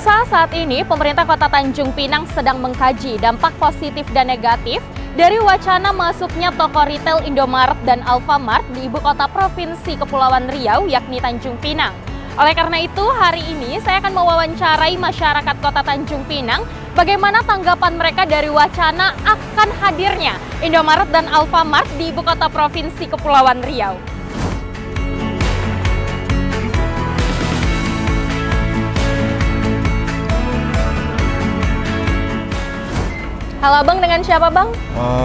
Pemirsa, saat ini pemerintah Kota Tanjung Pinang sedang mengkaji dampak positif dan negatif dari wacana masuknya toko retail Indomaret dan Alfamart di ibu kota Provinsi Kepulauan Riau, yakni Tanjung Pinang. Oleh karena itu, hari ini saya akan mewawancarai masyarakat Kota Tanjung Pinang bagaimana tanggapan mereka dari wacana akan hadirnya Indomaret dan Alfamart di ibu kota Provinsi Kepulauan Riau. Halo Bang, dengan siapa Bang?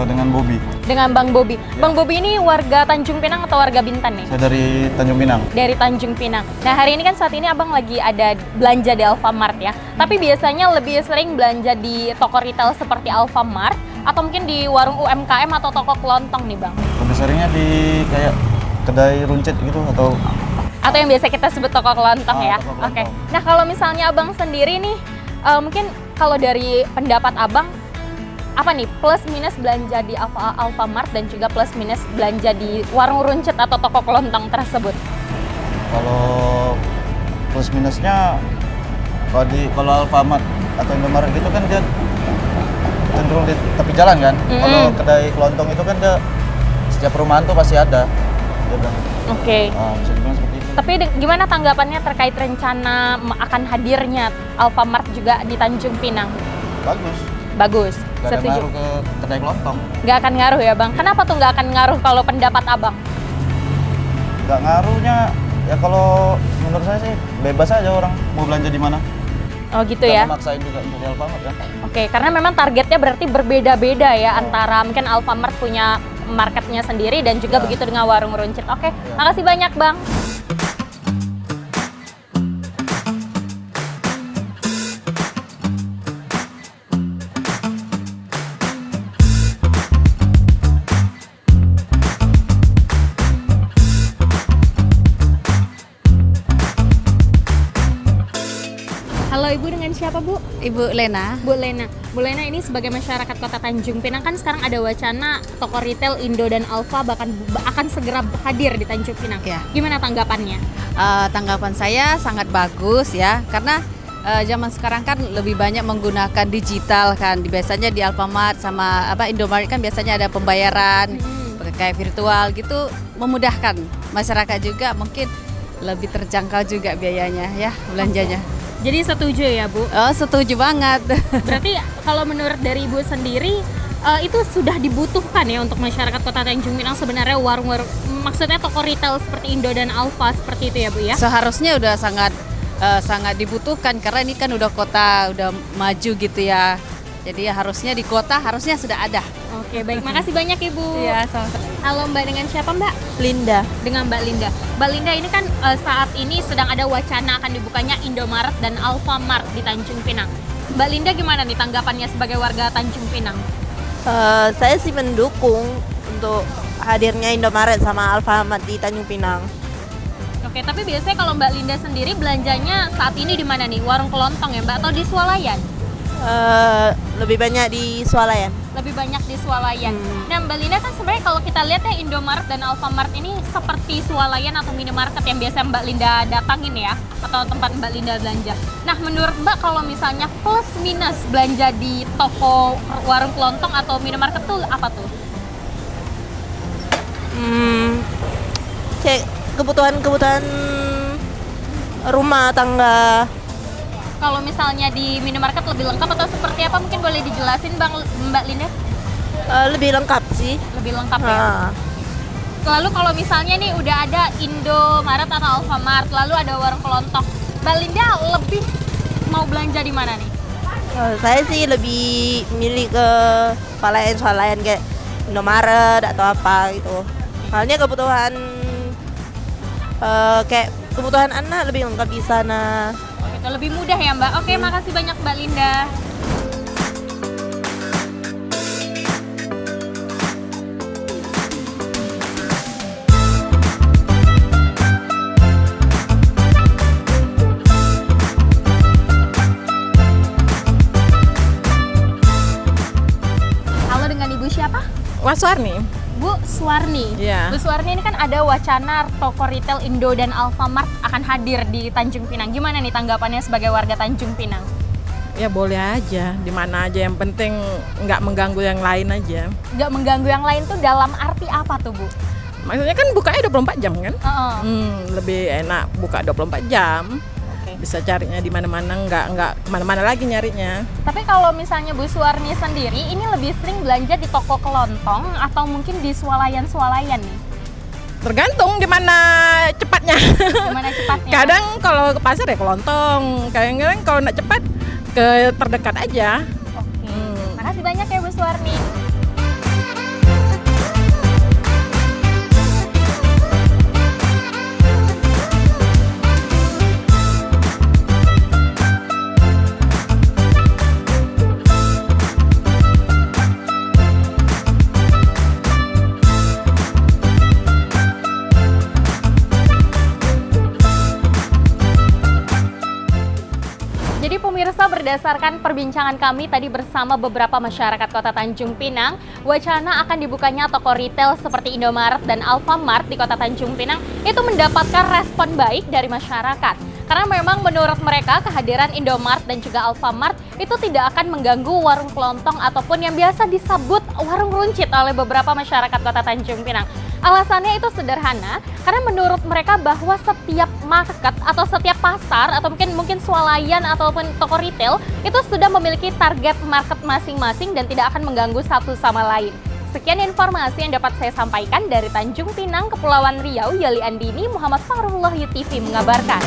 Dengan Bobi. Dengan Bang Bobi. Bang Bobi ini warga Tanjung Pinang atau warga Bintan nih? Saya dari Tanjung Pinang. Dari Tanjung Pinang. Nah hari ini kan saat ini Abang lagi ada belanja di Alfamart ya. Tapi biasanya lebih sering belanja di toko retail seperti Alfamart atau mungkin di warung UMKM atau toko kelontong nih Bang? Lebih seringnya di kayak kedai runcit gitu atau yang biasa kita sebut toko kelontong ya? Toko kelontong. Oke. Nah kalau misalnya Abang sendiri nih, mungkin kalau dari pendapat Abang, apa nih plus minus belanja di Alfamart dan juga plus minus belanja di warung runcit atau toko kelontong tersebut? kalau plus minusnya kalau Alfamart atau Indomaret gitu kan dia cenderung di tepi jalan kan. Kalau kedai kelontong itu kan dia setiap perumahan tuh pasti ada. Oke. Bisa dibilang seperti itu. Tapi gimana tanggapannya terkait rencana akan hadirnya Alfamart juga di Tanjung Pinang? Bagus. Gak ada Setuju. ngaruh ke kedai kelontong. Nggak akan ngaruh ya Bang? Kenapa tuh nggak akan ngaruh kalau pendapat Abang? Gak ngaruhnya ya kalau menurut saya sih bebas aja orang mau belanja di mana. Oh gitu Nggak ya? memaksain juga untuk di Alfamart kan. Oke, karena memang targetnya berarti berbeda-beda ya antara mungkin Alfamart punya marketnya sendiri dan juga begitu dengan warung runcit. Oke, makasih banyak Bang. Halo Ibu, dengan siapa Bu? Ibu Lena. Bu Lena. Bu Lena ini sebagai masyarakat Kota Tanjung Pinang kan sekarang ada wacana toko retail Indo dan Alfa bahkan akan segera hadir di Tanjung Pinang. Ya. Gimana tanggapannya? Tanggapan saya sangat bagus ya, karena zaman sekarang kan lebih banyak menggunakan digital kan. Biasanya di Alfamart sama Indomaret kan biasanya ada pembayaran kayak virtual gitu, memudahkan masyarakat juga, mungkin lebih terjangkau juga biayanya ya belanjanya. Jadi setuju ya Bu? Oh, setuju banget. Berarti kalau menurut dari Ibu sendiri itu sudah dibutuhkan ya untuk masyarakat Kota Tanjung Pinang sebenarnya warung-warung, maksudnya toko retail seperti Indo dan Alfa seperti itu ya Bu ya? Seharusnya udah sangat dibutuhkan karena ini kan udah kota udah maju gitu ya. Jadi harusnya di kota harusnya sudah ada. Oke, baik. Makasih banyak Ibu. Iya, sama-sama. Halo Mbak, dengan siapa Mbak? Linda. Dengan Mbak Linda. Mbak Linda, ini kan saat ini sedang ada wacana akan dibukanya Indomaret dan Alfamart di Tanjung Pinang. Mbak Linda gimana nih tanggapannya sebagai warga Tanjung Pinang? Saya sih mendukung untuk hadirnya Indomaret sama Alfamart di Tanjung Pinang. Oke, tapi biasanya kalau Mbak Linda sendiri belanjanya saat ini di mana nih? Warung kelontong ya Mbak atau di swalayan? Lebih banyak di swalayan. Lebih banyak di swalayan. Nah Mbak Linda kan sebenarnya kalau kita lihat ya Indomaret dan Alfamart ini seperti swalayan atau minimarket yang biasa Mbak Linda datangin ya, atau tempat Mbak Linda belanja. Nah menurut Mbak kalau misalnya plus minus belanja di toko warung kelontong atau minimarket tuh apa tuh? Kayak kebutuhan rumah tangga. Kalau misalnya di minimarket lebih lengkap atau seperti apa, mungkin boleh dijelasin Mbak Linda? Lebih lengkap sih. Lebih lengkap ya. Lalu kalau misalnya nih udah ada Indomaret atau Alfamart, lalu ada warung kelontong, Mbak Linda lebih mau belanja di mana nih? Saya sih lebih milih ke swalayan kayak Indomaret atau apa gitu. Halnya kebutuhan kayak kebutuhan anak lebih lengkap di sana. Gitu, lebih mudah ya Mbak. Oke, makasih banyak Mbak Linda. Halo, dengan Ibu siapa? Waswarni. Bu Suwarni. Iya. Bu Suwarni ini kan ada wacana toko retail Indo dan Alfamart akan hadir di Tanjung Pinang. Gimana nih tanggapannya sebagai warga Tanjung Pinang? Ya boleh aja, di mana aja, yang penting nggak mengganggu yang lain aja. Nggak mengganggu yang lain tuh dalam arti apa tuh, Bu? Maksudnya kan bukanya 24 jam kan? Heeh. Lebih enak buka 24 jam. Oke. Bisa carinya di mana-mana, nggak kemana-mana lagi nyarinya. Tapi kalau misalnya Bu Suwarni sendiri ini lebih sering belanja di toko kelontong atau mungkin di swalayan-swalayan nih? Tergantung di mana cepatnya. Gimana cepatnya? Kadang kalau ke pasar ya kelontong, kadang-kadang kalau nak cepat ke terdekat aja. Oke. Makasih banyak ya Bu Suwarni. Jadi pemirsa, berdasarkan perbincangan kami tadi bersama beberapa masyarakat Kota Tanjung Pinang, wacana akan dibukanya toko retail seperti Indomaret dan Alfamart di Kota Tanjung Pinang itu mendapatkan respon baik dari masyarakat. Karena memang menurut mereka kehadiran Indomaret dan juga Alfamart itu tidak akan mengganggu warung kelontong ataupun yang biasa disebut warung runcit oleh beberapa masyarakat Kota Tanjung Pinang. Alasannya itu sederhana, karena menurut mereka bahwa setiap market atau setiap pasar atau mungkin swalayan ataupun toko retail itu sudah memiliki target market masing-masing dan tidak akan mengganggu satu sama lain. Sekian informasi yang dapat saya sampaikan dari Tanjung Pinang, Kepulauan Riau. Yali Andini, Muhammad Farullah, UTV mengabarkan.